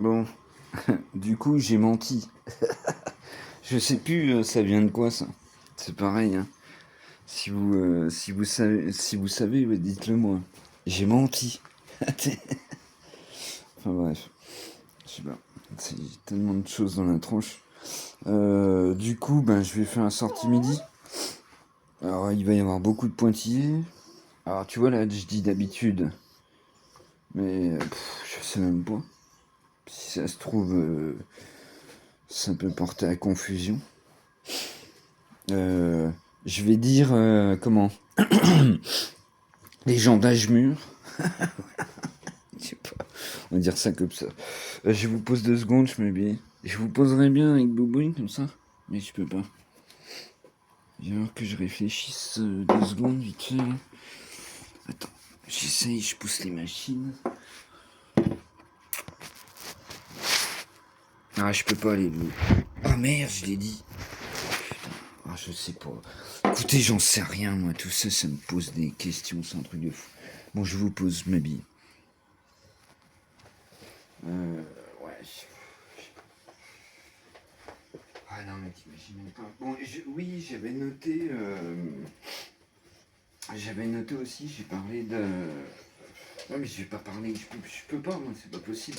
Bon, du coup, j'ai menti. Je sais plus, ça vient de quoi ça. C'est pareil, hein. Si vous savez, ouais, dites-le moi. J'ai menti. Enfin bref, je sais pas. C'est tellement de choses dans la tronche. Du coup, ben, je vais faire un sortie midi. Alors, il va y avoir beaucoup de pointillés. Alors, tu vois, là, je dis d'habitude. Mais je sais même pas. Si ça se trouve, ça peut porter à confusion. Je vais dire, comment, les gens d'âge mûr. Je sais pas, on va dire ça comme ça. Je vous pose 2 secondes, je me mets. Je vous poserai bien avec Boubouine comme ça, mais je peux pas. Il va falloir que je réfléchisse 2 secondes vite fait. Attends, j'essaye, je pousse les machines. Ah, je peux pas aller bleu. Ah merde, je l'ai dit. Putain, ah, je sais pas. Écoutez, j'en sais rien, moi. Tout ça, ça me pose des questions, c'est un truc de fou. Bon, je vous pose ma bille. Ouais. Ah non, mais t'imagines même pas. Bon, oui, j'avais noté aussi, j'ai parlé de. Ouais, mais je vais pas parler, je peux pas, moi, c'est pas possible.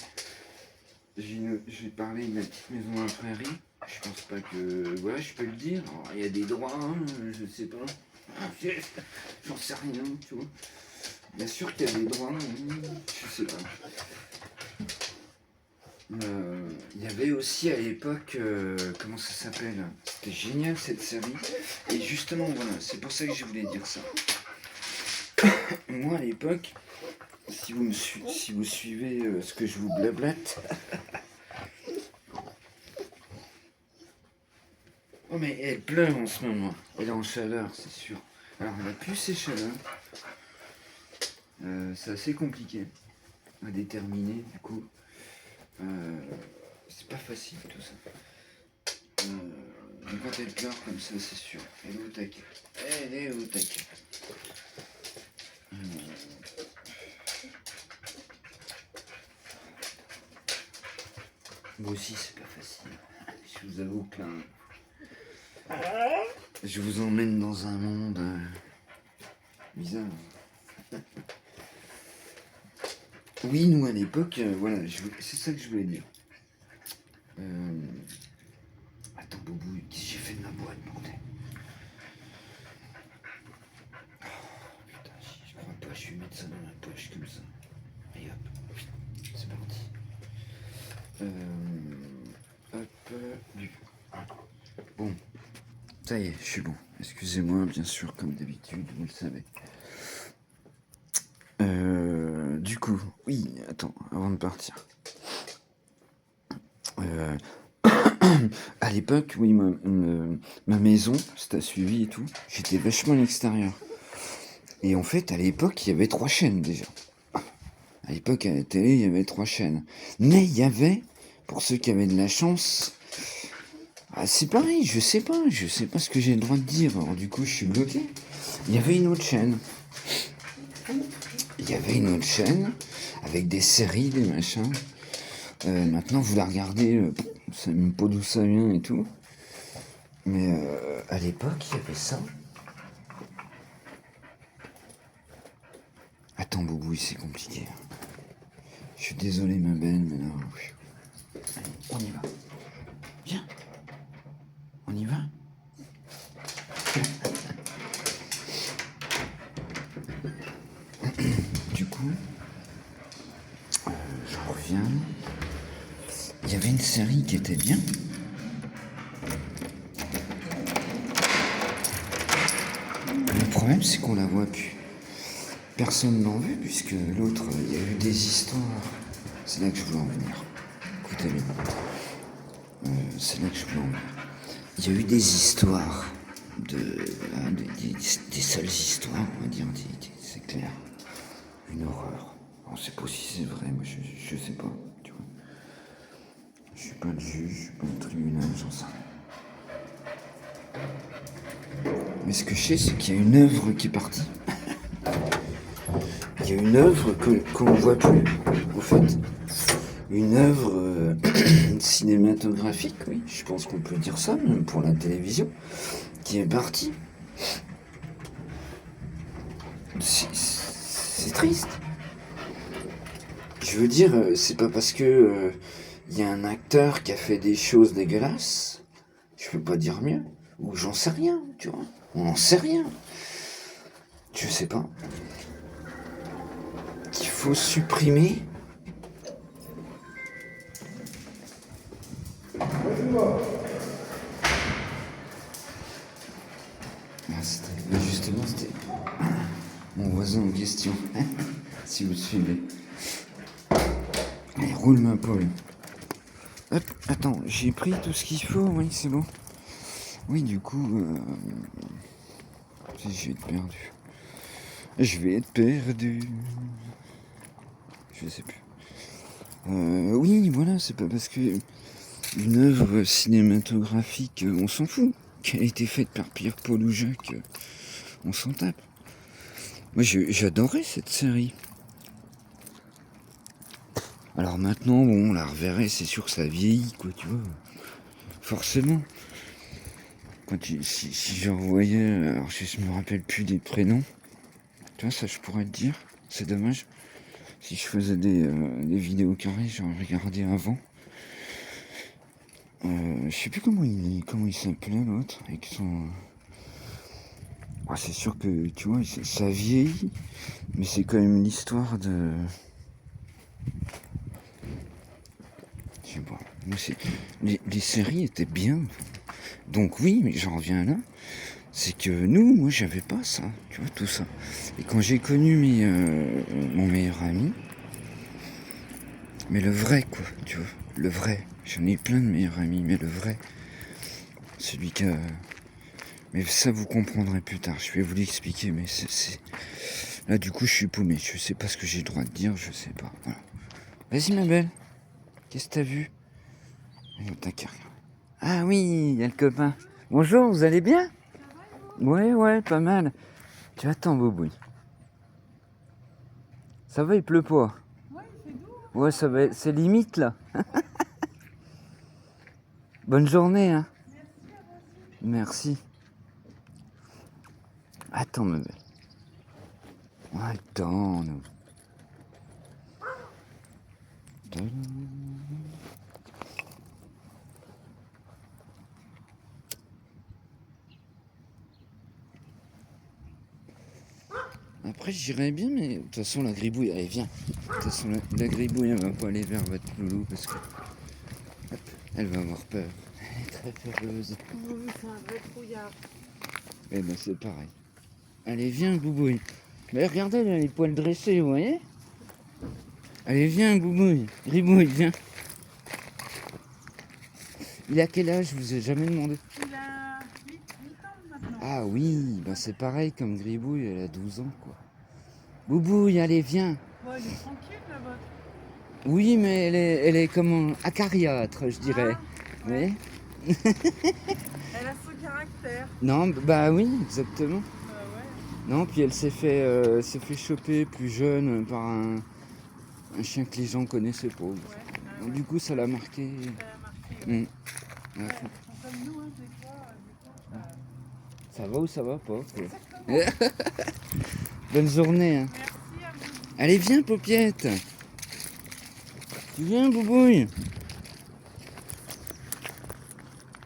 J'ai parlé de la petite maison dans la prairie. Je pense pas que. Voilà, je peux le dire. Alors, il y a des droits, hein, je sais pas. J'en sais rien, tu vois. Bien sûr qu'il y a des droits, je sais pas. Il y avait aussi à l'époque, comment ça s'appelle? C'était génial cette série. Et justement, voilà, c'est pour ça que je voulais dire ça. Moi à l'époque, si vous suivez ce que je vous blablate. Oh mais elle pleure en ce moment. Elle est en chaleur, c'est sûr. Alors elle a plus ses chaleurs. C'est assez compliqué à déterminer du coup. C'est pas facile tout ça. Mais quand elle pleure comme ça, c'est sûr. Elle est au taquet. Elle est au taquet. Moi aussi, c'est pas facile. Je vous avoue que là, je vous emmène dans un monde bizarre. Oui, nous à l'époque, voilà, c'est ça que je voulais dire. Attends, Boubou, qu'est-ce que j'ai fait de ma boîte, bordel? Putain, je crois pas, je vais mettre ça dans ma poche comme ça. Et hop, c'est parti. Bon, ça y est, je suis bon. Excusez-moi, bien sûr, comme d'habitude, vous le savez. Du coup, oui, attends, avant de partir. À l'époque, oui, ma maison, si t'as suivi et tout, j'étais vachement à l'extérieur. Et en fait, à l'époque, il y avait 3 chaînes déjà. À l'époque, à la télé, il y avait 3 chaînes. Mais il y avait, pour ceux qui avaient de la chance, c'est pareil, je sais pas ce que j'ai le droit de dire. Alors du coup, je suis bloqué. Il y avait une autre chaîne. Avec des séries, des machins. Maintenant, vous la regardez, c'est même pas d'où ça vient et tout. Mais à l'époque, il y avait ça. Attends, Boubou, c'est compliqué. Je suis désolé, ma belle, mais là. Allez, on y va. Viens. On y va. Du coup, j'en reviens. Il y avait une série qui était bien. Le problème, c'est qu'on la voit plus. Personne n'en veut, puisque l'autre, il y a eu des histoires. C'est là que je voulais en venir. Écoutez bien. C'est là que je voulais en venir. Il y a eu des histoires, des sales histoires, on va dire, c'est clair. Une horreur. On sait pas si c'est vrai, moi je sais pas, tu vois. Je suis pas le juge, je suis pas le tribunal, j'en sais rien. Mais ce que je sais, c'est qu'il y a une œuvre qui est partie. Il y a une œuvre qu'on ne voit plus, au fait. une œuvre cinématographique, oui, je pense qu'on peut dire ça, même pour la télévision, qui est partie. C'est triste. Je veux dire, c'est pas parce que y a un acteur qui a fait des choses dégueulasses, je peux pas dire mieux, ou j'en sais rien, tu vois. On n'en sait rien. Je sais pas. Qu'il faut supprimer. Justement, c'était mon voisin en question, si vous suivez. Allez, roule ma poule. Hop, attends, j'ai pris tout ce qu'il faut, oui, c'est bon. Oui, du coup, je vais être perdu. Je vais être perdu. Je sais plus. Oui, voilà, c'est pas parce que une œuvre cinématographique, on s'en fout. Qu'elle a été faite par Pierre-Paul ou Jacques, on s'en tape. Moi, j'adorais cette série. Alors maintenant, bon, on la reverrait, c'est sûr que ça vieillit, quoi, tu vois. Forcément. Si je revoyais, alors je me rappelle plus des prénoms. Tu vois, ça je pourrais te dire. C'est dommage. Si je faisais des vidéos carrées, j'aurais regardé avant. Je sais plus comment il s'appelait l'autre. Avec son... Ah, c'est sûr que, tu vois, ça vieillit. Mais c'est quand même l'histoire de... Je sais pas. Moi, les séries étaient bien. Donc oui, mais j'en reviens là. C'est que moi j'avais pas ça, tu vois, tout ça. Et quand j'ai connu mon meilleur ami, mais le vrai quoi, tu vois, le vrai. J'en ai plein de meilleurs amis, mais le vrai. Celui qui a... Mais ça vous comprendrez plus tard, je vais vous l'expliquer, mais c'est... Là du coup je suis paumé, je sais pas ce que j'ai le droit de dire, je sais pas. Voilà. Vas-y ma belle, qu'est-ce que t'as vu? T'as qu'à regarder. Ah oui, il y a le copain. Bonjour, vous allez bien? Ouais, pas mal. Tu attends, Bobouille. Ça va, il pleut pas? Ouais, il fait doux. Ouais, ça va, c'est limite là. Bonne journée, hein. Merci. Attends, ma belle. Attends, nous. Après, j'irais bien, mais de toute façon, la gribouille, allez, viens. De toute façon, la gribouille, elle va pas aller vers votre loulou parce que. Hop, elle va avoir peur. Elle est très peureuse. Oui, c'est un vrai trouillard. Eh ben, c'est pareil. Allez, viens, Boubouille. Mais regardez, elle a les poils dressés, vous voyez? Allez, viens, Boubouille. Gribouille, viens. Il a quel âge? Je vous ai jamais demandé. Il a 8 ans maintenant. Ah oui, ben c'est pareil comme Gribouille, elle a 12 ans, quoi. Boubouille, allez, viens. Bon, il est tranquille, la vôtre. Oui, mais elle est comment? Acariâtre, je dirais. Ah, Vous ouais. voyez? Elle a son caractère. Non, bah oui, exactement. Ouais. Non, puis elle s'est fait choper plus jeune par un chien que les gens connaissaient pas. Ouais. Donc, du coup, ça l'a marqué. Ça a marqué. Mm. Ouais, Ouais. ils sont comme nous, hein, des fois, Ça va ou ça va pas, quoi. Exactement. Bonne journée, hein. Merci à vous. Allez, viens, Paupiette. Tu viens, Boubouille?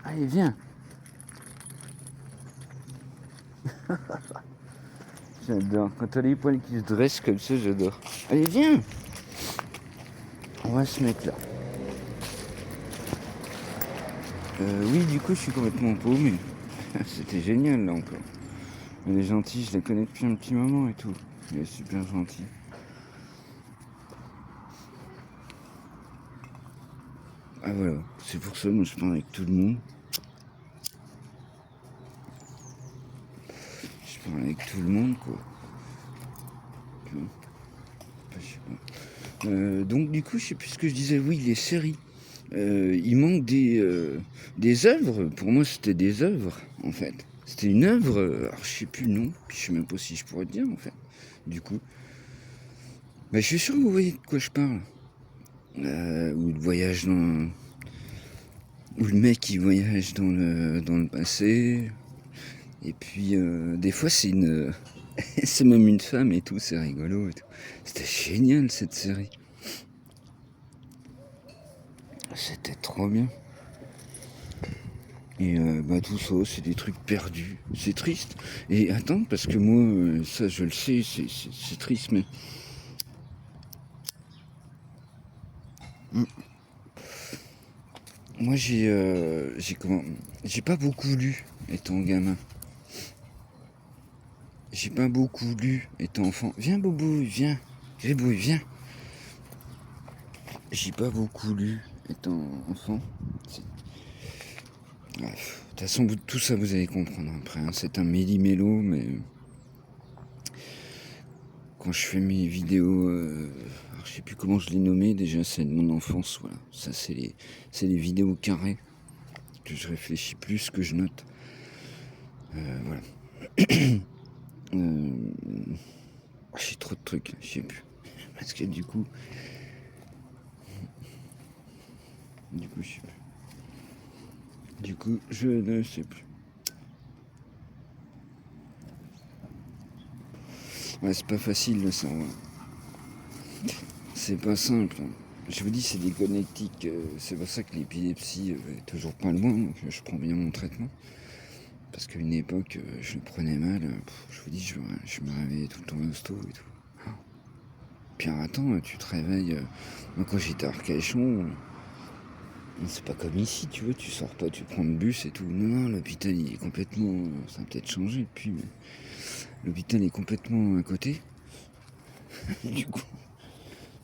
Allez, viens. J'adore. Quand t'as les poils qui se dressent comme ça, j'adore. Allez, viens. On va se mettre là. Oui, du coup, je suis complètement paumé. C'était génial, là, encore. Elle est gentille, je la connais depuis un petit moment et tout. Elle est super gentille. Ah, voilà. C'est pour ça, moi, je parle avec tout le monde. Je parle avec tout le monde, quoi. Tu vois. Je sais pas. Donc, du coup, je sais plus ce que je disais. Oui, les séries. Il manque des œuvres. Pour moi, c'était des œuvres, en fait. C'était une œuvre. Alors, je sais plus le nom. Puis, je sais même pas si je pourrais te dire, en fait. Du coup. Mais je suis sûr que vous voyez de quoi je parle. Ou le voyage dans... Ou le mec qui voyage dans le passé. Et puis, des fois, c'est une... c'est même une femme et tout, c'est rigolo et tout. C'était génial, cette série. C'était trop bien. Et tout ça, c'est des trucs perdus. C'est triste. Et attends, parce que moi, ça, je le sais, c'est triste, mais... Moi, j'ai pas beaucoup lu étant gamin. J'ai pas beaucoup lu étant enfant. Viens, Boubou, viens. Gribouille, viens. J'ai pas beaucoup lu étant enfant. Bref, de toute façon, tout ça, vous allez comprendre après. Hein. C'est un méli-mélo, mais... Quand je fais mes vidéos... alors, je sais plus comment je l'ai nommé, déjà, c'est de mon enfance, voilà. Ça, c'est les vidéos carrées. Que je réfléchis plus que je note. Voilà. J'ai trop de trucs, je sais plus. Parce que du coup, je sais plus. Du coup, je ne sais plus. Ouais, c'est pas facile le cerveau. C'est pas simple. Je vous dis, c'est des connectiques. C'est pour ça que l'épilepsie est toujours pas loin. Donc je prends bien mon traitement. Parce qu'à une époque, je le prenais mal. Je vous dis, je me réveillais tout le temps hosto et tout. Puis attends, tu te réveilles. Moi, quand j'étais à Arcachon, c'est pas comme ici, tu vois, tu sors pas, tu prends le bus et tout. Non, l'hôpital, il est complètement... Ça a peut-être changé depuis, mais... L'hôpital est complètement à côté. Du coup,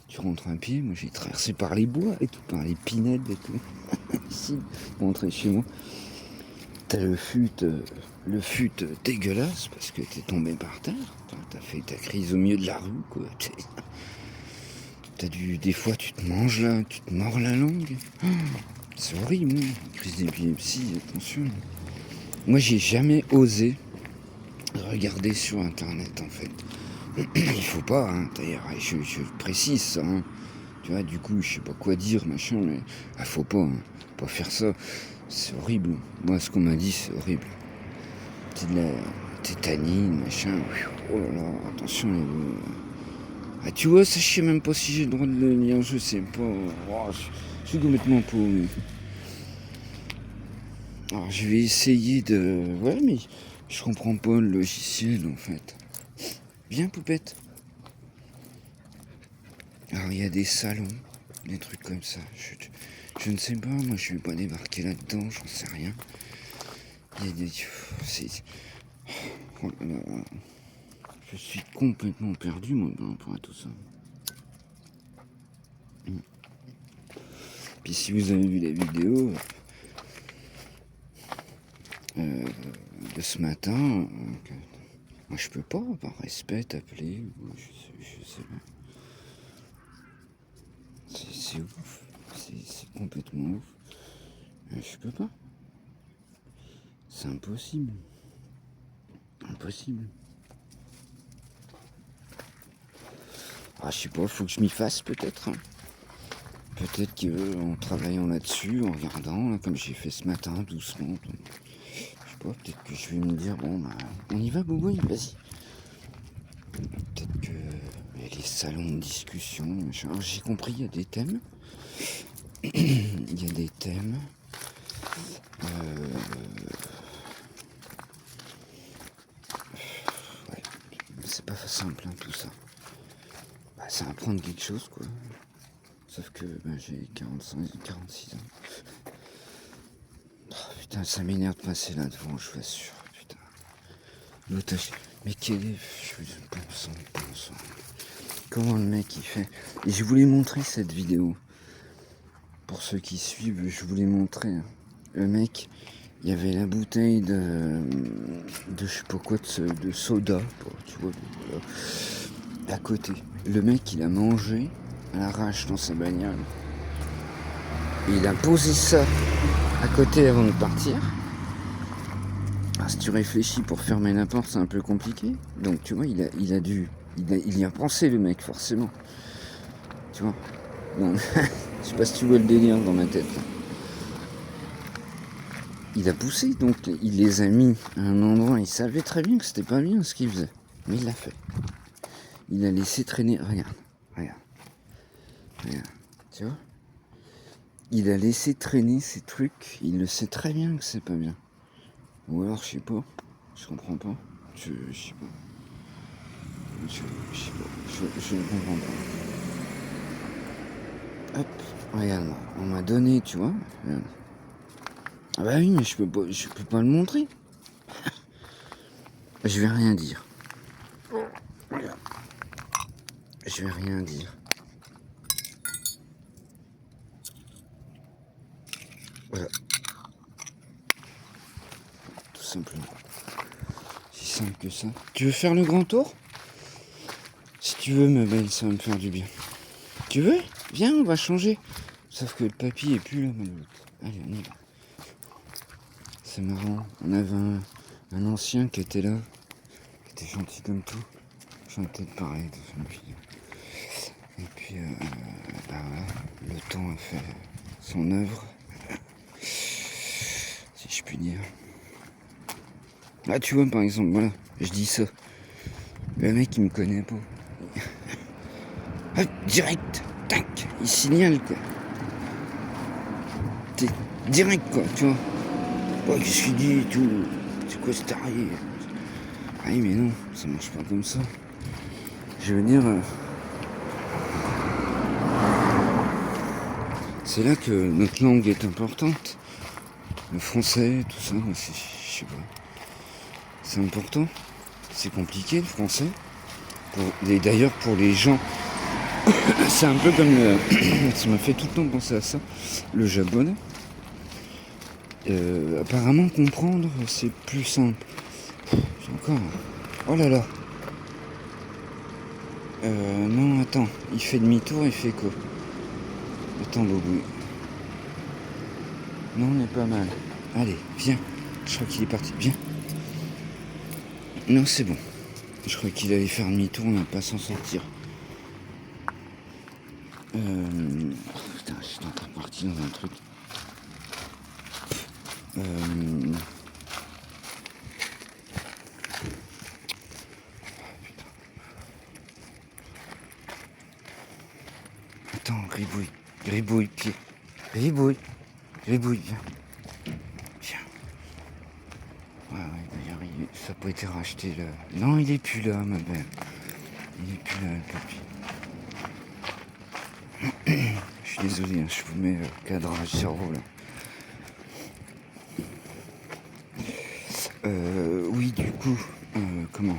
tu rentres à pied. Moi, j'ai traversé par les bois et tout, par les pinèdes et tout. Ici, pour rentrer chez moi. T'as le fut dégueulasse parce que t'es tombé par terre. T'as fait ta crise au milieu de la rue, quoi. Des fois, tu te mords la langue. C'est horrible, hein. Crise d'épilepsie, attention. Moi, j'ai jamais osé regarder sur internet, en fait. Il faut pas, hein, d'ailleurs, je précise ça, hein. Tu vois, du coup, je sais pas quoi dire, machin, mais faut pas faire ça. C'est horrible. Moi, ce qu'on m'a dit, c'est horrible. C'est de la tétanine, machin. Oh là là, attention. Ah, tu vois, ça, je sais même pas si j'ai le droit de le lire, je sais pas. Oh, je suis complètement paumé. Alors, je vais essayer de... Ouais, mais je comprends pas le logiciel, en fait. Viens, poupette. Alors, il y a des salons, des trucs comme ça. Je ne sais pas, moi, je vais pas débarquer là-dedans, j'en sais rien. Il y a des... Oh là là. Je suis complètement perdu, moi, par rapport à tout ça. Puis si vous avez vu la vidéo de ce matin, moi je peux pas, par respect, t'appeler, je sais pas. C'est ouf, c'est complètement ouf. Je peux pas. C'est impossible. Impossible. Ah, je sais pas, faut que je m'y fasse peut-être. Hein. Peut-être qu'en travaillant là-dessus, en regardant, là, comme j'ai fait ce matin, doucement. Je sais pas, peut-être que je vais me dire, bon, bah, on y va, Boubouille, vas-y. Peut-être que les salons de discussion, machin. Alors, j'ai compris, il y a des thèmes. Il y a des thèmes. Ouais, c'est pas simple, hein, tout ça. Bah, ça va prendre quelque chose, quoi. Sauf que j'ai 46 ans. Oh, putain, ça m'énerve de passer là devant, je vous assure. Putain. L'otage. Mais quel est... Bon sang. Comment le mec il fait... Et je voulais montrer cette vidéo. Pour ceux qui suivent, je voulais montrer. Hein. Le mec, il y avait la bouteille de je sais pas quoi, de soda, tu vois, à côté. Le mec, il a mangé à l'arrache dans sa bagnole. Et il a posé ça à côté avant de partir. Alors, si tu réfléchis pour fermer la porte, c'est un peu compliqué. Donc, tu vois, il y a pensé, le mec, forcément. Tu vois. Non, je sais pas si tu vois le délire dans ma tête. Là. Il a poussé, donc il les a mis à un endroit. Il savait très bien que c'était pas bien ce qu'il faisait. Mais il l'a fait. Il a laissé traîner. Regarde, regarde, regarde. Tu vois? Il a laissé traîner ces trucs. Il le sait très bien que c'est pas bien. Ou alors, je sais pas. Je comprends pas. Je sais pas. Je sais pas. Je ne comprends pas. Hop, regarde, on m'a donné, tu vois. Regarde. Ah bah oui, mais je peux pas le montrer. Je vais rien dire. Regarde. Je vais rien dire. Voilà, tout simplement. Si simple que ça. Tu veux faire le grand tour? Si tu veux, ma belle, ça va me faire du bien. Tu veux? Viens, on va changer. Sauf que le papy est plus là, mon autre. Allez, on y va. C'est marrant. On avait un ancien qui était là, qui était gentil comme tout. J'en ai peut-être pareil de son fille. Et puis, bah voilà, le temps a fait son œuvre, si je puis dire. Ah, tu vois, par exemple, voilà, je dis ça. Le mec, il me connaît pas. Ah, direct, tac, il signale, quoi. T'es direct, quoi, tu vois. Ouais, qu'est-ce qu'il dit et tout? C'est quoi ce taré? Ah oui, mais non, ça marche pas comme ça. Je veux dire, c'est là que notre langue est importante. Le français, tout ça, je sais pas. C'est important. C'est compliqué, le français. Et d'ailleurs, pour les gens, c'est un peu comme ça m'a fait tout le temps penser à ça, le japonais. Apparemment, comprendre, c'est plus simple. C'est encore. Oh là là. Non, attends. Il fait demi-tour, il fait quoi? Attends, Bobo. Non, on est pas mal. Allez, viens. Je crois qu'il est parti. Viens. Non, c'est bon. Je crois qu'il allait faire demi-tour, on va pas s'en sortir. Putain, je suis en train de partir dans un truc. Attends, gribouille. Gribouille, pied. Gribouille. Gribouille, viens. Viens. Ouais, d'ailleurs, ça n'a pas été racheté là. Non, il est plus là, ma belle. Il est plus là, le papy. Je suis désolé, hein, je vous mets le cadrage cerveau là. Oui, du coup, comment?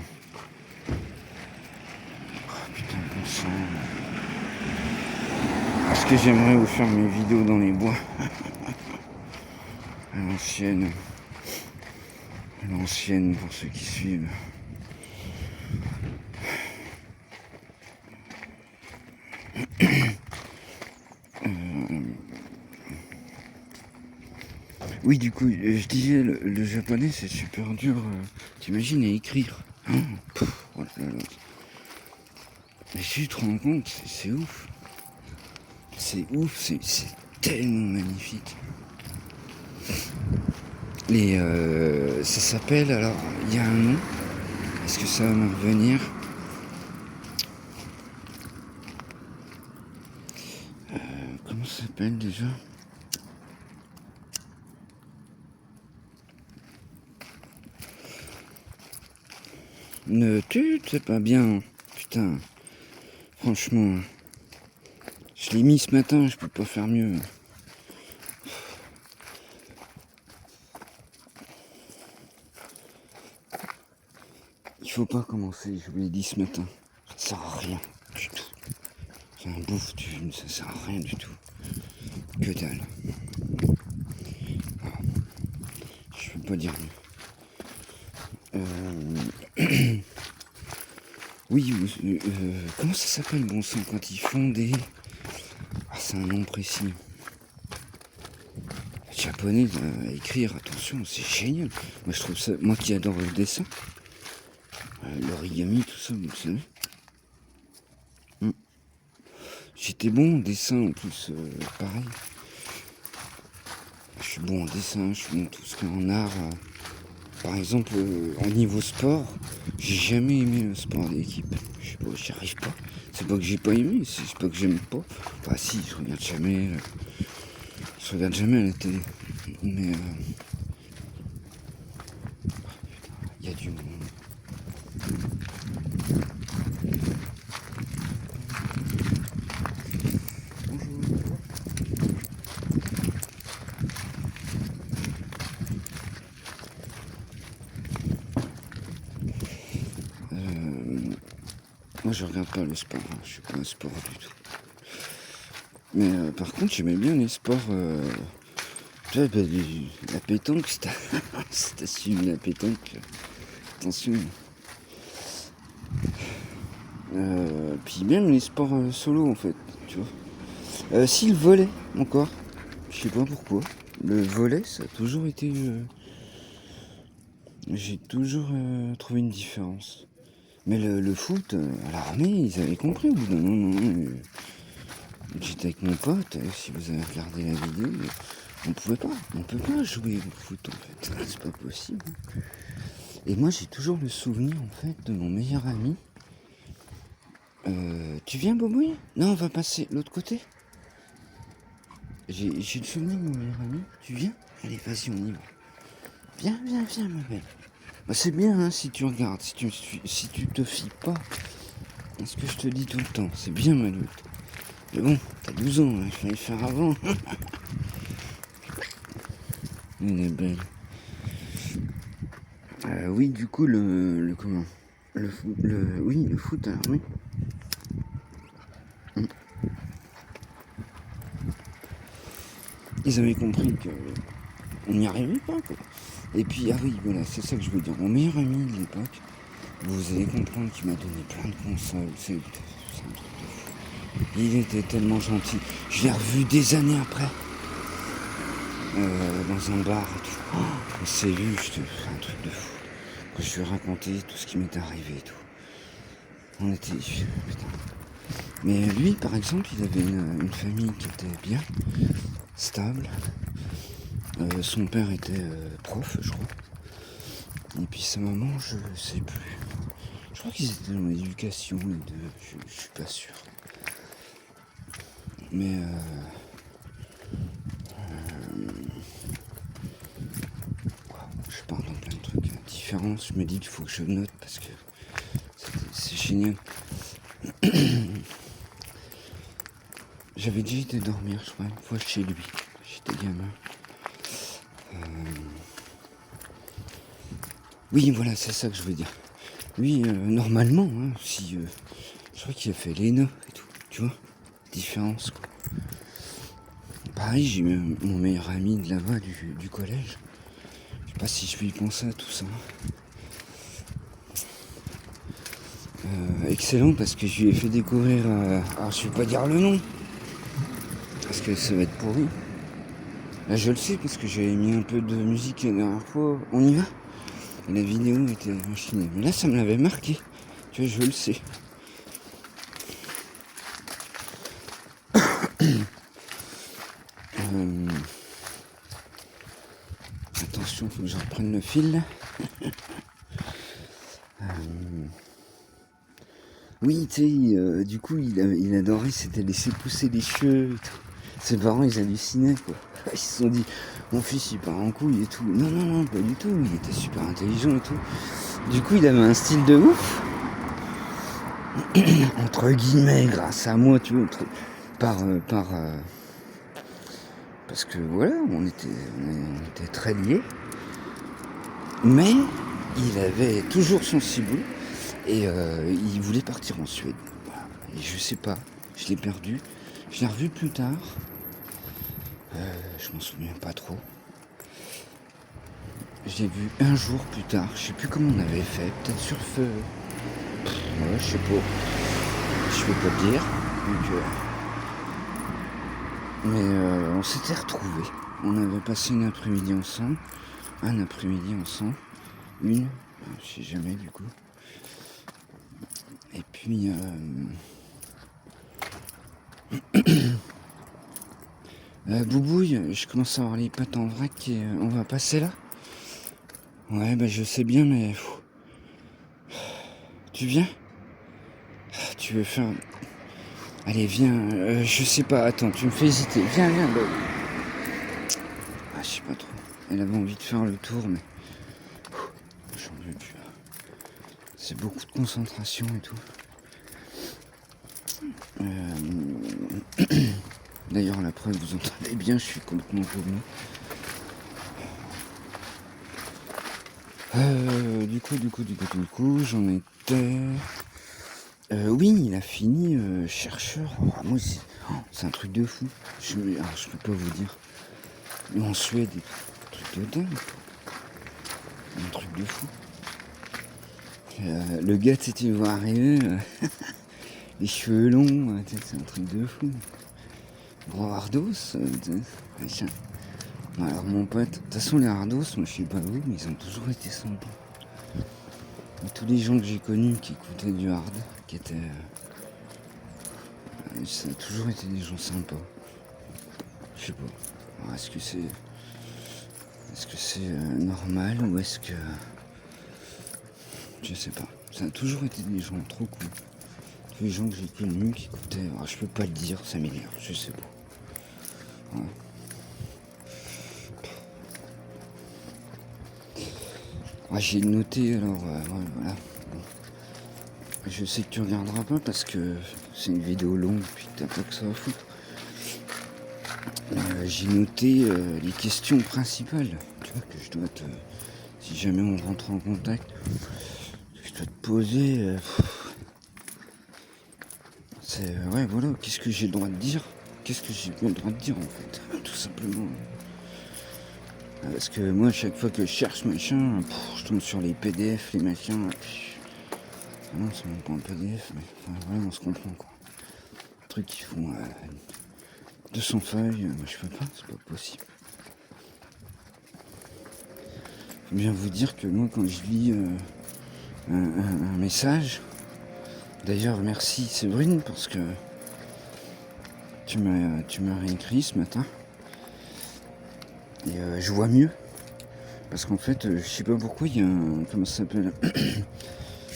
Oh, putain, bon sang. Est-ce que j'aimerais vous faire mes vidéos dans les bois? À l'ancienne. À l'ancienne, pour ceux qui suivent. Oui, du coup, je disais, le japonais, c'est super dur, t'imagines, à écrire. Hein. Oh là là. Mais si tu te rends compte, c'est ouf. C'est ouf, c'est tellement magnifique. Et ça s'appelle, alors, il y a un nom. Est-ce que ça va me revenir? Comment ça s'appelle déjà? Ne tu c'est pas bien. Putain. Franchement. Je l'ai mis ce matin, je peux pas faire mieux. Il faut pas commencer, je vous l'ai dit ce matin. Ça sert à rien du tout. C'est un bouffe, ça sert à rien du tout. Que dalle. Voilà. Je peux pas dire mieux. Oui, comment ça s'appelle, bon sang, quand ils font des... Ah, c'est un nom précis. Les japonais, à écrire, attention, c'est génial. Moi, je trouve ça... Moi qui adore le dessin, l'origami, tout ça, vous le savez. J'étais bon en dessin en plus, pareil. Je suis bon en dessin, je suis bon en tout ce qui est en art. Par exemple, en niveau sport, j'ai jamais aimé le sport d'équipe. Je sais pas, j'y arrive pas. C'est pas que j'ai pas aimé, c'est pas que j'aime pas. Enfin si, je regarde jamais à la télé. Mais il y a du monde. Moi je regarde pas le sport, hein. Je suis pas un sport du tout. Mais par contre j'aimais bien les sports. Tu vois, la pétanque, si t'as suivi la pétanque, attention. Puis même les sports solo en fait, tu vois. Si le volley encore, je sais pas pourquoi. Le volley ça a toujours été. J'ai toujours trouvé une différence. Mais le foot, à l'armée, ils avaient compris au bout d'un moment. J'étais avec mon pote, si vous avez regardé la vidéo, on peut pas jouer au foot en fait, c'est pas possible. Et moi j'ai toujours le souvenir en fait de mon meilleur ami. Tu viens Bobouille? Non, on va passer l'autre côté. J'ai le souvenir de mon meilleur ami, tu viens? Allez vas-y on y va. Viens ma belle. Bah, c'est bien hein, si tu regardes, si tu te fies pas à ce que je te dis tout le temps, c'est bien Maloute. Mais bon, t'as 12 ans, il fallait faire avant. Elle est belle. Oui, du coup, le comment oui, le foot, alors oui. Ils avaient compris que on n'y arrivait pas, quoi. Et puis, ah oui, voilà, c'est ça que je veux dire. Mon meilleur ami de l'époque, vous allez comprendre qu'il m'a donné plein de consoles. C'est un truc de fou. Il était tellement gentil. Je l'ai revu des années après. Dans un bar et tout. Oh, on s'est vu, c'est un truc de fou. Quand je lui ai raconté tout ce qui m'était arrivé et tout. On était. Putain. Mais lui, par exemple, il avait une famille qui était bien, stable. Son père était prof, je crois. Et puis sa maman, je sais plus. Je crois qu'ils étaient dans l'éducation, les deux. Je suis pas sûr. Mais je parle dans plein de trucs différents. Je me dis qu'il faut que je note parce que c'est génial. J'avais déjà été dormir, je crois, une fois chez lui. J'étais gamin. Oui, voilà, c'est ça que je veux dire. Lui, normalement, hein, si je crois qu'il a fait l'ENA et tout, tu vois, différence quoi. Pareil, j'ai eu mon meilleur ami de là-bas du collège. Je sais pas si je lui pensais à tout ça. Excellent parce que je lui ai fait découvrir. Alors je vais pas dire le nom parce que ça va être pourri. Là je le sais parce que j'avais mis un peu de musique la dernière fois. On y va? Et la vidéo était machinée. Mais là ça me l'avait marqué. Tu vois, je le sais. Attention, faut que je reprenne le fil là. Oui, tu sais, du coup, il adorait, c'était laisser pousser les cheveux et tout. Ses parents, ils hallucinaient, quoi. Ils se sont dit, mon fils, il part en couille et tout. Non, pas du tout. Il était super intelligent et tout. Du coup, il avait un style de ouf. Entre guillemets, grâce à moi, tu vois. Parce que, voilà, on était très liés. Mais, il avait toujours son ciboulot. Et il voulait partir en Suède. Voilà. Et je sais pas, je l'ai perdu. Je l'ai revu plus tard. Je m'en souviens pas trop. Je l'ai vu un jour plus tard. Je sais plus comment on avait fait. Peut-être sur le feu. Ouais, je sais pas. Je peux pas te dire. Donc, mais on s'était retrouvés. On avait passé une après-midi ensemble. Un après-midi ensemble. Une. Je sais jamais du coup. Et puis. Boubouille, je commence à avoir les pattes en vrac et on va passer là. Ouais, bah je sais bien, mais... Tu viens? Tu veux faire... Allez, viens, je sais pas, attends, tu me fais hésiter. Viens, bah... Ah, je sais pas trop. Elle avait envie de faire le tour, mais... J'en veux plus. C'est beaucoup de concentration et tout. D'ailleurs, la preuve, vous entendez bien, je suis complètement paumé. Du coup, j'en étais... oui, il a fini chercheur. Oh, moi, c'est un truc de fou. Alors, je peux pas vous dire. Mais en Suède, un truc de dingue. Un truc de fou. Le gars, tu le vois arriver, les cheveux longs, c'est un truc de fou. Gros hardos, machin. Alors mon pote, de toute façon les hardos, moi je sais pas vous, mais ils ont toujours été sympas. Et tous les gens que j'ai connus qui écoutaient du hard, qui étaient... ça a toujours été des gens sympas. Je sais pas. Alors, est-ce que c'est normal ou est-ce que... Je sais pas. Ça a toujours été des gens trop cool. Tous les gens que j'ai connus qui écoutaient... Alors, je peux pas le dire, ça m'énerve, je sais pas. Ouais. Ah, j'ai noté alors, voilà. Bon. Je sais que tu regarderas pas parce que c'est une vidéo longue puis que t'as pas que ça à foutre. J'ai noté les questions principales, tu vois, que je dois te... Si jamais on rentre en contact, que je dois te poser. C'est... ouais, voilà, qu'est-ce que j'ai le droit de dire? Qu'est-ce que j'ai pas le droit de dire en fait? Tout simplement. Parce que moi, à chaque fois que je cherche machin, je tombe sur les PDF, les machins. Non, c'est même pas un PDF, mais enfin, voilà, on se comprend quoi. Les trucs qui font 200 feuilles, moi je peux pas, c'est pas possible. Faut bien vous dire que moi, quand je lis un message, d'ailleurs, merci Séverine, parce que tu m'as réécrit ce matin. Et je vois mieux. Parce qu'en fait, je sais pas pourquoi, il y a un... Comment ça s'appelle?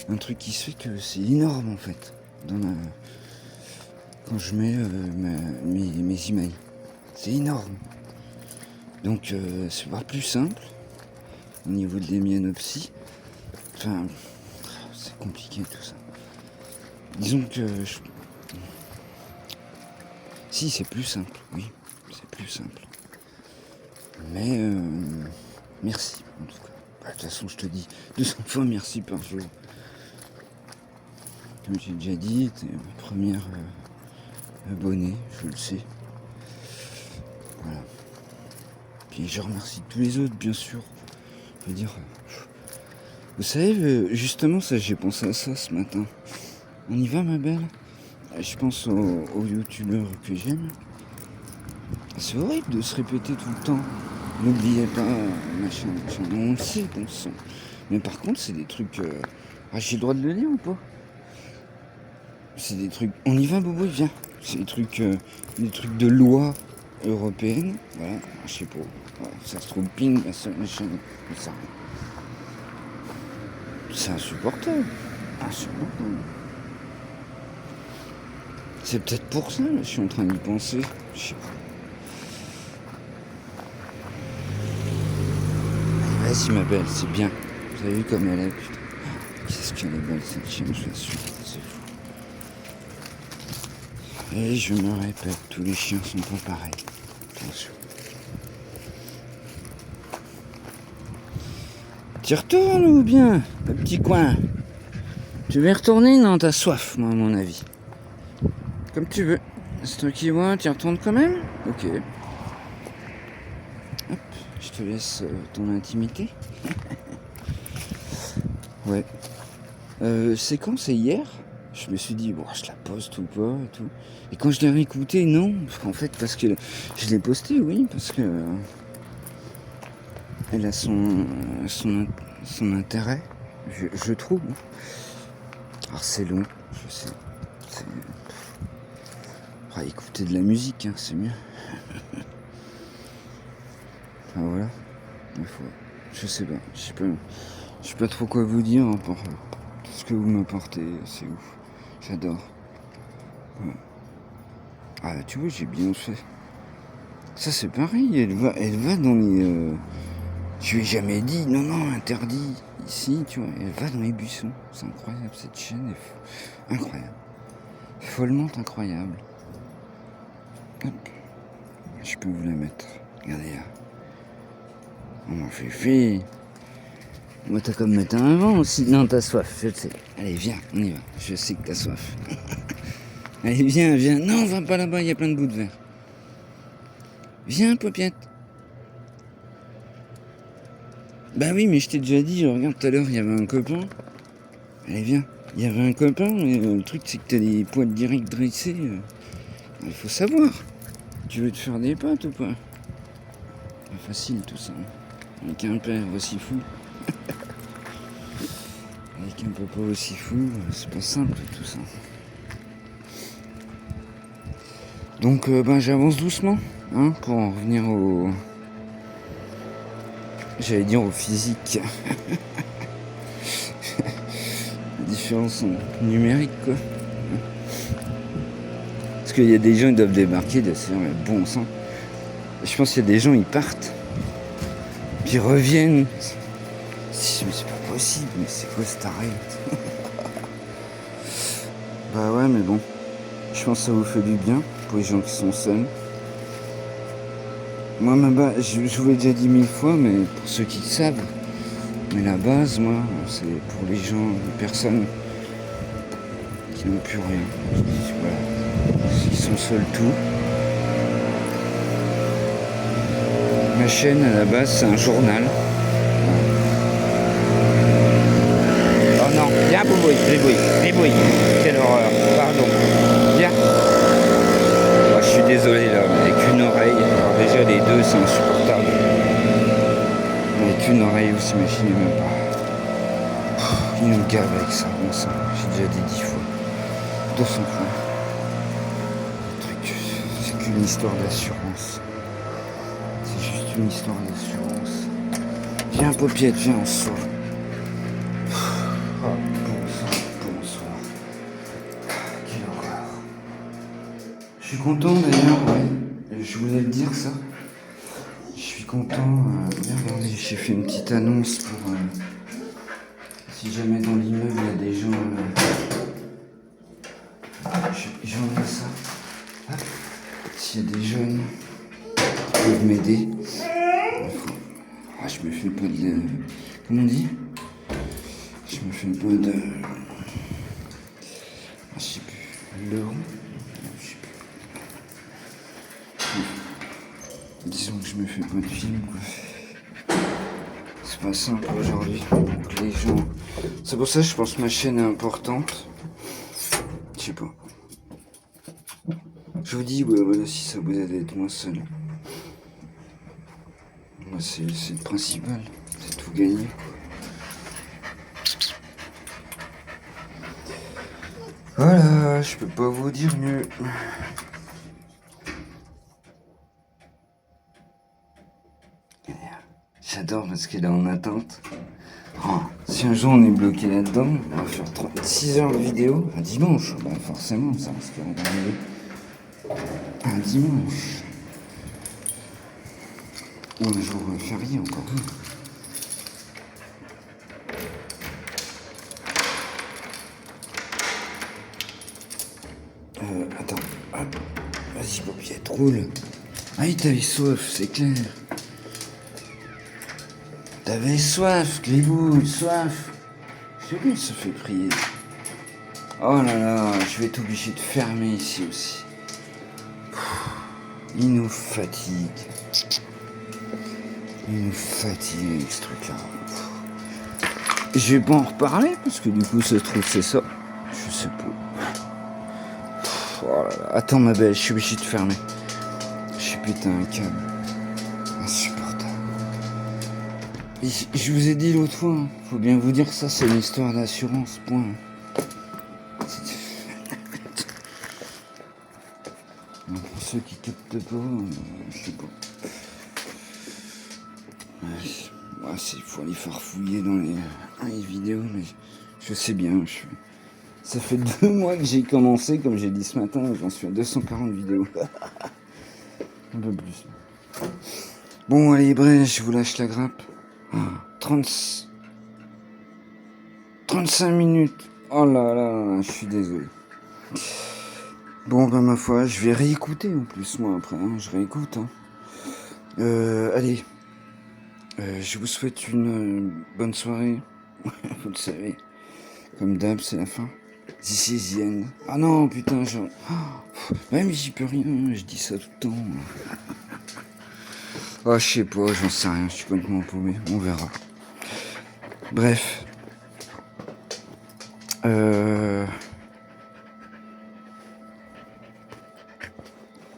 Un truc qui se fait que c'est énorme en fait. Quand je mets mes emails. C'est énorme. Donc c'est pas plus simple. Au niveau de l'hémianopsie. Enfin, c'est compliqué tout ça. Disons que... Si, c'est plus simple, oui. C'est plus simple. Mais merci en tout cas. De toute façon, je te dis 200 fois merci par jour. Comme j'ai déjà dit, t'es ma première abonnée, je le sais. Voilà. Puis je remercie tous les autres, bien sûr. Je veux dire, vous savez, justement, ça, j'ai pensé à ça ce matin. On y va, ma belle? Je pense aux youtubeurs que j'aime. C'est horrible de se répéter tout le temps. N'oubliez pas, machin. On le sait, bon sang. Mais par contre, c'est des trucs... j'ai le droit de le lire ou pas? C'est des trucs... On y va, Bobo, viens. C'est des trucs de loi européenne. Voilà, je sais pas. Voilà, ça se trouve, ping, machin, ça. C'est insupportable. Insupportable. C'est peut-être pour ça, là, je suis en train d'y penser. Je sais pas. Vas-y, ma belle, c'est bien. Vous avez vu comme elle est, putain. Qu'est-ce qu'elle est belle, cette chienne, je suis. C'est fou. Et je me répète, tous les chiens sont pas pareils. Bien sûr. Tu retournes ou bien, le petit coin? Tu veux y retourner? Non, t'as soif, moi, à mon avis. Comme tu veux. C'est toi qui vois, tu y retournes quand même? Ok. Hop, je te laisse ton intimité. Ouais. C'est quand? C'est hier? Je me suis dit, bon, je la poste ou pas et tout. Et quand je l'ai réécouté, non. En fait, parce que je l'ai posté, oui, parce que elle a son intérêt, je trouve. Alors c'est long, je sais. Ah, écoutez de la musique, hein, c'est mieux. Ah, voilà. Je sais pas. Je sais pas trop quoi vous dire hein, pour tout ce que vous m'apportez. C'est ouf. J'adore. Ouais. Ah, tu vois, j'ai bien fait. Ça, c'est pareil. Elle va dans les. Je lui ai jamais dit, non, non, interdit. Ici, tu vois, elle va dans les buissons. C'est incroyable, cette chaîne est incroyable. Follement incroyable. Hop. Je peux vous la mettre. Regardez là. On m'en fait. Moi, t'as comme mettre un vent aussi. Non, t'as soif, je le sais. Allez, viens, on y va. Je sais que t'as soif. Allez, viens, viens. Non, va pas là-bas, il y a plein de bouts de verre. Viens, Popiette. Bah oui, mais je t'ai déjà dit, regarde, tout à l'heure, il y avait un copain. Allez, viens. Il y avait un copain, mais le truc, c'est que t'as des poils directs dressés. Il faut savoir. Tu veux te faire des potes ou pas? Pas facile, tout ça. Avec un père aussi fou. Avec un papa aussi fou, c'est pas simple, tout ça. Donc, ben, j'avance doucement, hein, pour en revenir au... J'allais dire au physique. La différence numérique, quoi. Parce qu'il y a des gens qui doivent débarquer, de se dire, mais bon sang. Je pense qu'il y a des gens, ils partent. Puis ils reviennent. Mais c'est pas possible, mais c'est quoi cette arrête? Bah ouais, mais bon. Je pense que ça vous fait du bien, pour les gens qui sont seuls. Moi, ma base, je vous l'ai déjà dit 1000 fois, mais pour ceux qui le savent, mais la base, moi, c'est pour les gens, les personnes qui n'ont plus rien. Voilà. Ils sont seuls tout. Ma chaîne, à la base, c'est un journal. Oh non, viens, Boubouille. Quelle horreur, pardon. Viens. Oh, je suis désolé, là, avec une oreille. Alors déjà, les deux, c'est insupportable. Avec une oreille aussi, m'imaginez même pas. Il nous gave avec ça, bon sang. J'ai déjà dit 10 fois. 200 fois. Le truc, c'est qu'une histoire d'assurance. C'est juste une histoire d'assurance. Viens, Paupiette, viens, on sort. Oh, bonsoir. Quelle horreur. Je suis content d'ailleurs, ouais. Je voulais le dire ça. Je suis content. Regardez, j'ai fait une petite annonce pour... si jamais dans l'immeuble il y a des gens... j'en ai ça. Hop. S'il y a des jeunes qui peuvent m'aider. Ah, je me fais pas de... Comment on dit? Je me fais pas de... Ah, je sais plus. Le rond? Je sais plus. Disons que je me fais pas de film, quoi. C'est pas simple aujourd'hui. Donc les gens... C'est pour ça que je pense que ma chaîne est importante. Je sais pas. Je vous dis, ouais, voilà, si ça vous aide à être moins seul. Moi, c'est le principal. C'est tout gagné. Voilà, je peux pas vous dire mieux. J'adore parce qu'elle est en attente. Oh, si un jour on est bloqué là-dedans, on va faire 6 heures de vidéo. Un dimanche, bah forcément, ça risque d'arriver. Un dimanche. Ou un jour férié encore. Attends. Hop. Vas-y, Paupiette, roule. Ah, t'avais soif, c'est clair. T'avais soif, Gribouille, soif. Je sais bien que ça fait prier. Oh là là, je vais être obligé de fermer ici aussi. Il nous fatigue. Il nous fatigue avec ce truc-là. Je vais pas en reparler parce que du coup, ça se trouve, c'est ça. Je sais pas. Oh là là. Attends, ma belle, je suis obligé de fermer. Je suis putain un câble. Insupportable. Et je vous ai dit l'autre fois, hein, faut bien vous dire que ça, c'est une histoire d'assurance, point. supporte pas, je sais pas. Ouais, il faut aller farfouiller dans les vidéos, mais je sais bien. Ça fait 2 mois que j'ai commencé, comme j'ai dit ce matin, j'en suis à 240 vidéos. Un peu plus. Bon, allez, bref, je vous lâche la grappe. 35 minutes. Oh là là, je suis désolé. Bon, ben ma foi, je vais réécouter en plus, moi, après. Hein, je réécoute. Hein. Allez. Je vous souhaite une bonne soirée. Vous le savez. Comme d'hab, c'est la fin. This is the end. Ah non, putain, ouais, mais j'y peux rien, je dis ça tout le temps. Oh, je sais pas, j'en sais rien, je suis complètement paumé, on verra. Bref. Elle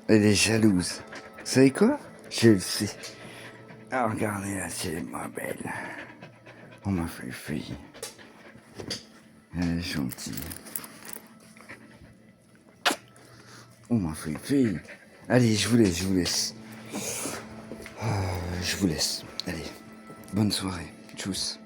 est jalouse. Vous savez quoi? Je le sais. Ah, regardez là, c'est moi belle. On m'a fait fille. Elle est gentille. On m'a fait fille. Allez, je vous laisse. Je vous laisse. Allez, bonne soirée. Tchuss.